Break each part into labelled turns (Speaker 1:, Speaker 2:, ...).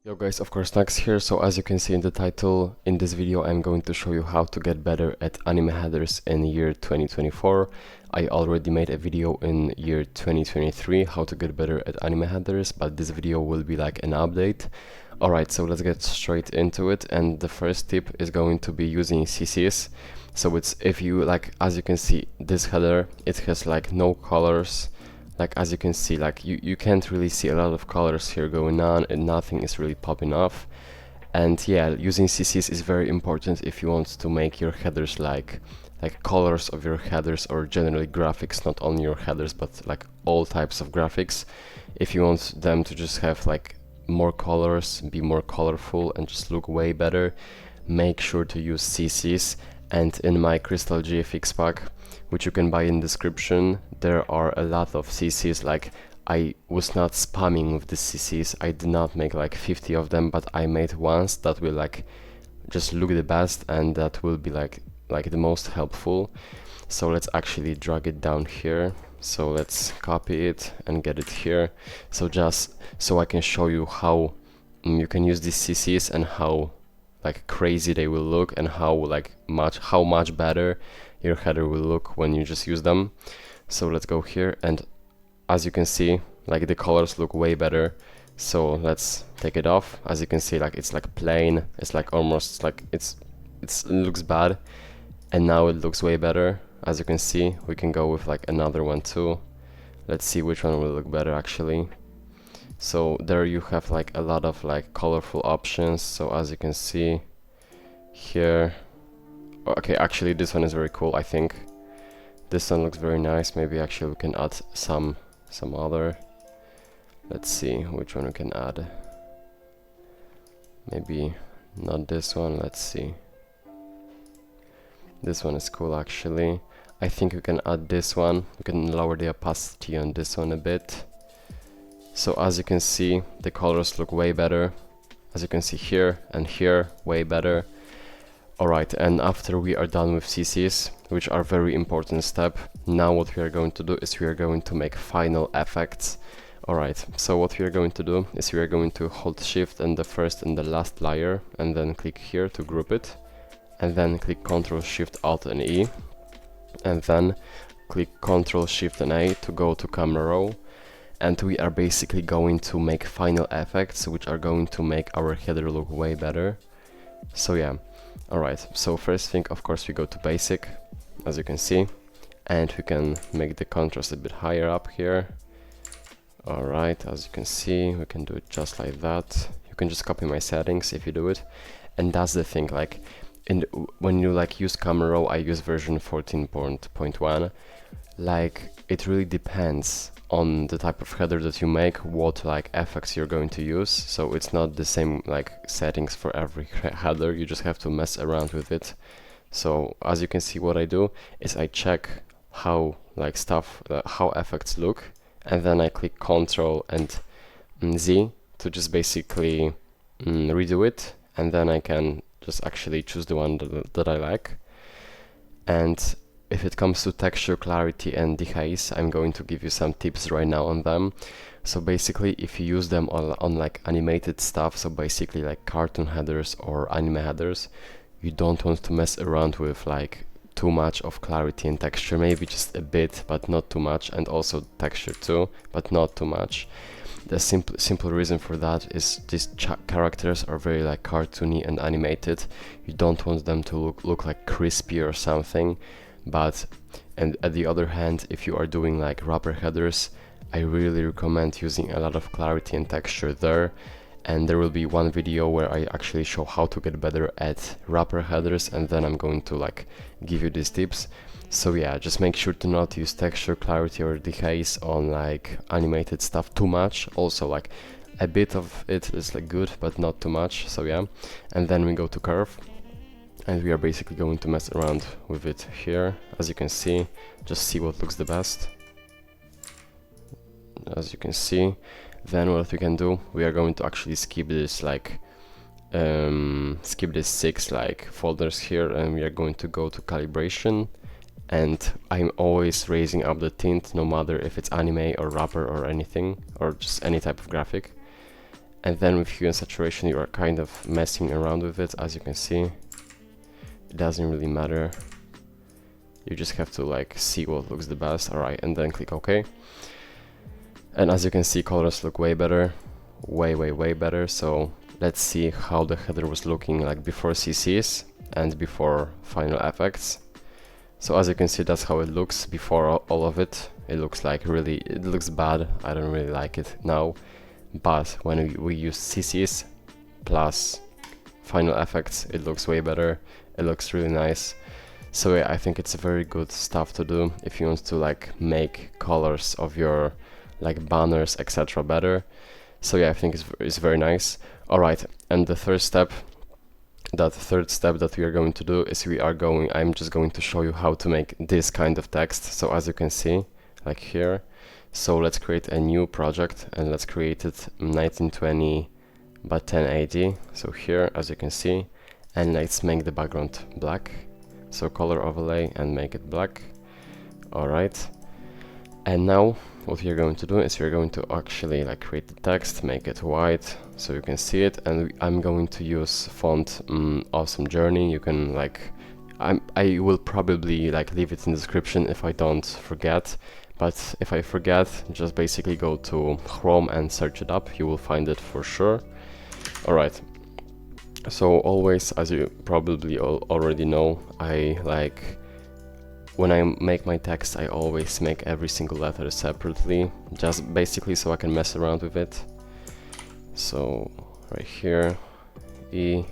Speaker 1: Yo guys, of course Nax here. So as you can see in the title, in this video I'm going to show you how to get better at anime headers in year 2024. I already made a video in year 2023 how to get better at anime headers, but this video will be like an update. Alright, so let's get straight into it, and the first tip is going to be using CCs. So it's, if you like, as you can see, this header, it has like no colors. Like as you can see, like you can't really see a lot of colors here going on, and nothing is really popping off. And yeah, using CCs is very important if you want to make your headers like colors of your headers, or generally graphics, not only your headers but like all types of graphics. If you want them to just have like more colors, be more colorful and just look way better, make sure to use CCs. And in my Crystal GFX pack, which you can buy in description, there are a lot of CCs. Like I was not spamming with the CCs, I did not make like 50 of them, but I made ones that will like just look the best and that will be like the most helpful. So let's actually drag it down here. So let's copy it and get it here. So just so I can show you how you can use these CCs and how like crazy they will look, and how much better your header will look when you just use them. So let's go here, and as you can see, like the colors look way better. So let's take it off. As you can see, like it's like plain, it's like almost like it looks bad, and now it looks way better. As you can see, we can go with like another one too. Let's see which one will look better actually. So there you have like a lot of like colorful options. So as you can see here, okay, actually this one is very cool. I think this one looks very nice. Maybe actually we can add some other. Let's see which one we can add. Maybe not this one. Let's see. This one is cool actually. I think we can add this one. We can lower the opacity on this one a bit. So as you can see, the colors look way better. As you can see here and here, way better. Alright, and after we are done with CCs, which are very important step, now what we are going to do is we are going to make final effects. Alright, so what we are going to do is we are going to hold shift and the first and the last layer, and then click here to group it, and then click Ctrl Shift Alt and E, and then click Ctrl Shift and A to go to camera raw. And we are basically going to make final effects, which are going to make our header look way better. So yeah, alright, so first thing, of course, we go to basic, as you can see, and we can make the contrast a bit higher up here. Alright, as you can see, we can do it just like that. You can just copy my settings if you do it. And that's the thing, like when you like use camera raw, I use version 14.1. like it really depends on the type of header that you make, what like effects you're going to use. So it's not the same like settings for every header, you just have to mess around with it. So as you can see, what I do is I check how like how effects look, and then I click Ctrl and Z to just basically redo it, and then I can just actually choose the one that I like. And if it comes to texture, clarity and dehaze, I'm going to give you some tips right now on them. So basically, if you use them on like animated stuff, so basically like cartoon headers or anime headers, you don't want to mess around with like too much of clarity and texture, maybe just a bit, but not too much, and also texture too, but not too much. The simple reason for that is these characters are very like cartoony and animated. You don't want them to look like crispy or something. But and at the other hand, if you are doing like wrapper headers, I really recommend using a lot of clarity and texture there. And there will be one video where I actually show how to get better at wrapper headers, and then I'm going to like give you these tips. So yeah, just make sure to not use texture, clarity or dehaze on like animated stuff too much. Also like a bit of it is like good, but not too much. So yeah, and then we go to curve. And we are basically going to mess around with it here. As you can see, just see what looks the best. As you can see, then what we can do, we are going to actually skip this like skip this 6 like folders here, and we are going to go to calibration. And I'm always raising up the tint, no matter if it's anime or wrapper or anything, or just any type of graphic. And then with hue and saturation you are kind of messing around with it. As you can see, it doesn't really matter, you just have to like see what looks the best. Alright, and then click OK. And as you can see, colors look way better, way better. So let's see how the header was looking like before CCs and before final effects. So as you can see, that's how it looks before all of it. It looks like really, it looks bad. I don't really like it now. But when we use CCs plus final effects, it looks way better. It looks really nice. So yeah, I think it's a very good stuff to do if you want to like make colors of your like banners, etc. better. So yeah, I think it's very nice. Alright, and the third step that we are going to do is I'm just going to show you how to make this kind of text. So as you can see, like here, so let's create a new project and let's create it 1920 by 1080. So here, as you can see, and let's make the background black. So color overlay and make it black. Alright, and now what you're going to do is you're going to actually like create the text, make it white so you can see it, and I'm going to use font Awesome Journey. You can like, I will probably like leave it in the description if I don't forget, but if I forget, just basically go to Chrome and search it up, you will find it for sure. Alright, so always, as you probably already know, I like, when I make my text, I always make every single letter separately, just basically so I can mess around with it. So right here, E,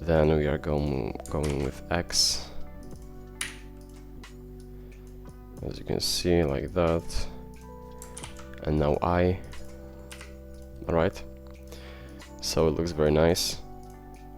Speaker 1: then we are going with X, as you can see, like that, and now I. Alright, so it looks very nice.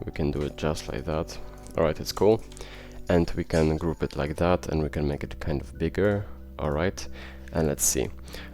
Speaker 1: We can do it just like that. Alright, it's cool. And we can group it like that, and we can make it kind of bigger. Alright, and let's see.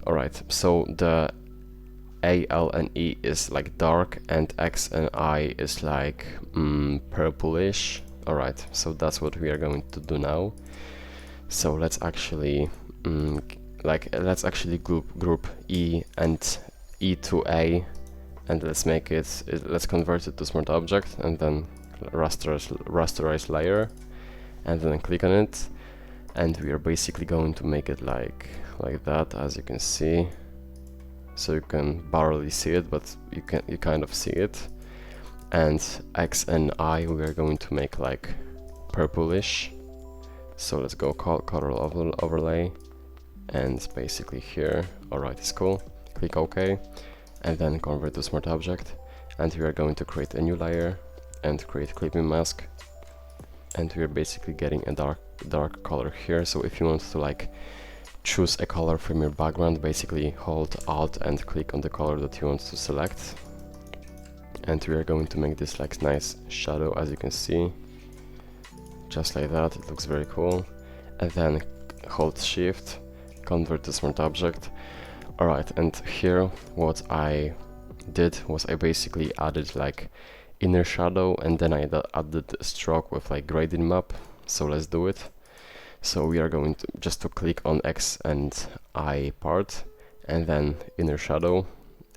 Speaker 1: Alright, so the A, L, and E is like dark, and X and I is like purplish. Alright, so that's what we are going to do now. So let's actually let's actually group E and E to A, and let's make let's convert it to smart object, and then rasterize layer, and then click on it, and we are basically going to make it like that, as you can see. So you can barely see it, but you kind of see it. And X and I we are going to make like purplish. So let's go color overlay, and basically here. Alright, it's cool. Click OK, and then convert to smart object, and we are going to create a new layer and create clipping mask. And we're basically getting a dark color here. So if you want to like choose a color from your background, basically hold Alt and click on the color that you want to select, and we are going to make this like nice shadow, as you can see, just like that. It looks very cool. And then hold Shift, convert to smart object. Alright, and here what I did was I basically added like inner shadow, and then I added a stroke with like gradient map. So let's do it. So we are going to just to click on X and I part, and then inner shadow,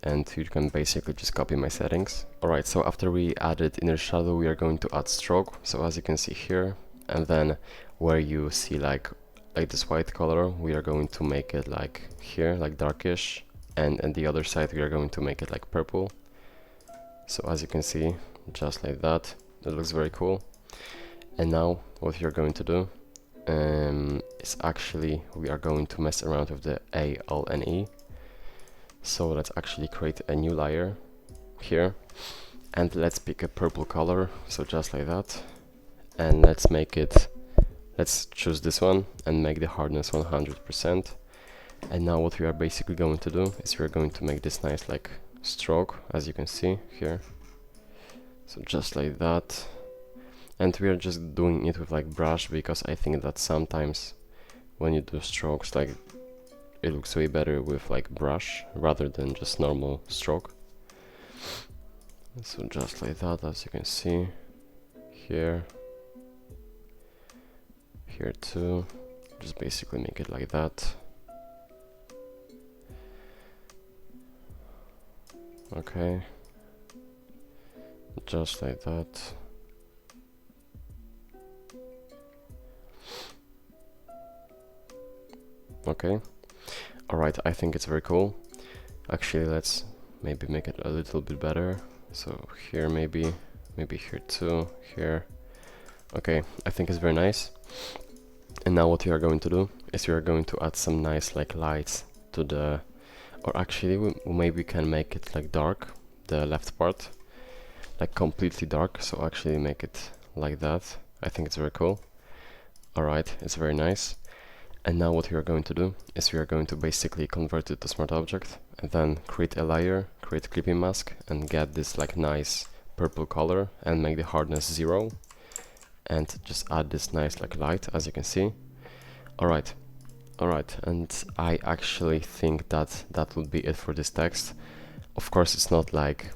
Speaker 1: and you can basically just copy my settings. Alright, so after we added inner shadow, we are going to add stroke. So as you can see here, and then where you see like this white color, we are going to make it like here, like darkish, and the other side we are going to make it like purple. So as you can see, just like that, it looks very cool. And now what you're going to do is actually we are going to mess around with the A, L, and E. So let's actually create a new layer here, and let's pick a purple color, so just like that, and let's choose this one and make the hardness 100%. And now what we are basically going to do is we are going to make this nice like stroke, as you can see here, so just like that. And we are just doing it with like brush, because I think that sometimes when you do strokes, like it looks way better with like brush rather than just normal stroke. So just like that, as you can see here, here too, just basically make it like that. Okay, just like that. Okay, alright, I think it's very cool. Actually, let's maybe make it a little bit better. So here maybe here too, here. Okay, I think it's very nice. And now what we are going to do is we are going to add some nice like lights to the, or actually we maybe can make it like dark, the left part, like completely dark, so actually make it like that. I think it's very cool. Alright, it's very nice. And now what we are going to do is we are going to basically convert it to smart object and then create a layer, create clipping mask and get this like nice purple color and make the hardness 0 and just add this nice like light, as you can see. Alright, and I actually think that that will be it for this text. Of course it's not like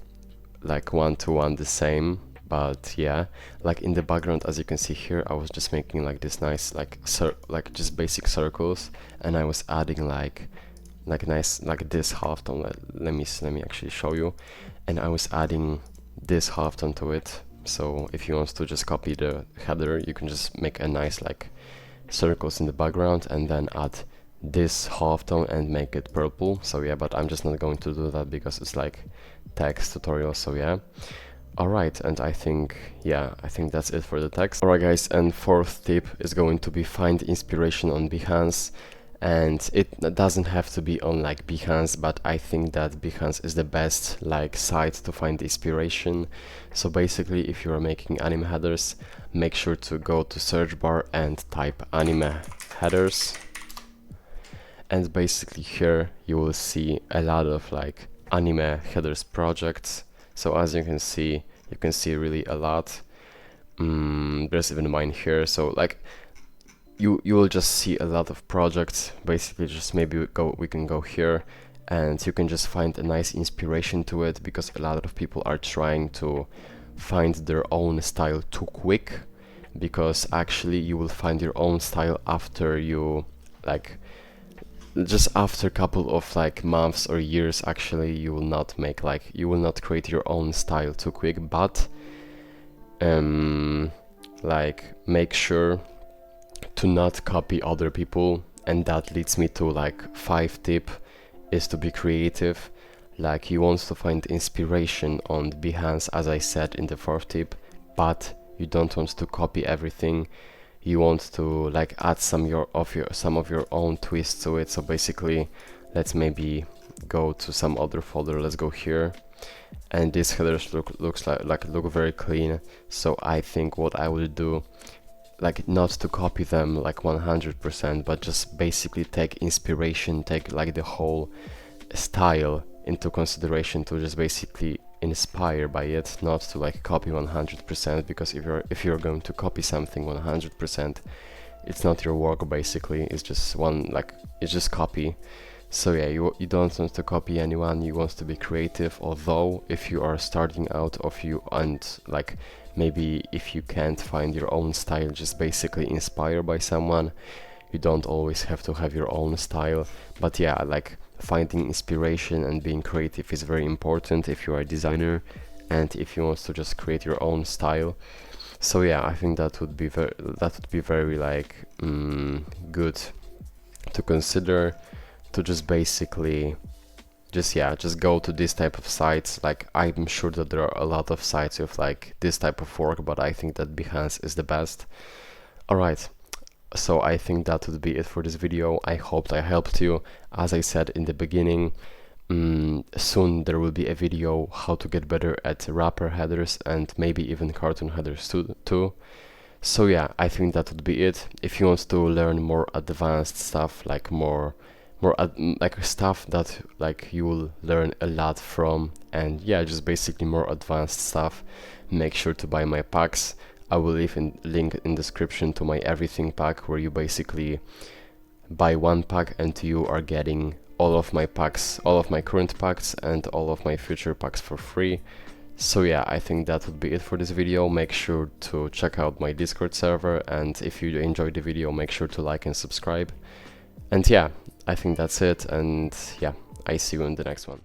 Speaker 1: one-to-one the same, but yeah, like in the background, as you can see here, I was just making like this nice like just basic circles, and I was adding like nice like this halftone. Let me actually show you, and I was adding this halftone to it. So if you want to just copy the header, you can just make a nice like circles in the background and then add this halftone and make it purple. So yeah, but I'm just not going to do that because it's like text tutorial, so yeah. Alright, and I think that's it for the text. Alright guys, and fourth tip is going to be find inspiration on Behance. And it doesn't have to be on like Behance, but I think that Behance is the best like site to find inspiration. So basically, if you are making anime headers, make sure to go to search bar and type anime headers. And basically here you will see a lot of like anime headers projects. So as you can see really a lot. There's even mine here. So like you will just see a lot of projects. Basically just maybe we can go here and you can just find a nice inspiration to it, because a lot of people are trying to find their own style too quick, because actually you will find your own style after you like just after a couple of like months or years. Actually you will not create your own style too quick, but like make sure to not copy other people. And that leads me to like 5th tip, is to be creative. Like you want to find inspiration on Behance, as I said in the 4th tip, but you don't want to copy everything. You want to like add some of your own twists to it. So basically, let's maybe go to some other folder. Let's go here, and these headers look very clean. So I think what I will do, like not to copy them like 100%, but just basically take inspiration, take like the whole style into consideration, to just basically inspire by it, not to like copy 100%, because if you're going to copy something 100%, it's not your work. Basically it's just copy. So yeah, you don't want to copy anyone, you want to be creative. Although if you are starting out and like maybe if you can't find your own style, just basically inspired by someone, you don't always have to have your own style. But yeah, like finding inspiration and being creative is very important if you are a designer and if you want to just create your own style. So yeah, I think that would be very like good to consider, to just basically just go to this type of sites. Like I'm sure that there are a lot of sites with like this type of work, but I think that Behance is the best. Alright, so I think that would be it for this video. I hope I helped you. As I said in the beginning, soon there will be a video how to get better at wrapper headers and maybe even cartoon headers too. So yeah, I think that would be it. If you want to learn more advanced stuff, like like stuff that like you will learn a lot from, and yeah, just basically more advanced stuff, make sure to buy my packs. I will leave a link in description to my everything pack, where you basically buy one pack and you are getting all of my packs, all of my current packs and all of my future packs for free. So yeah, I think that would be it for this video. Make sure to check out my Discord server, and if you enjoyed the video, make sure to like and subscribe. And yeah, I think that's it, and yeah, I see you in the next one.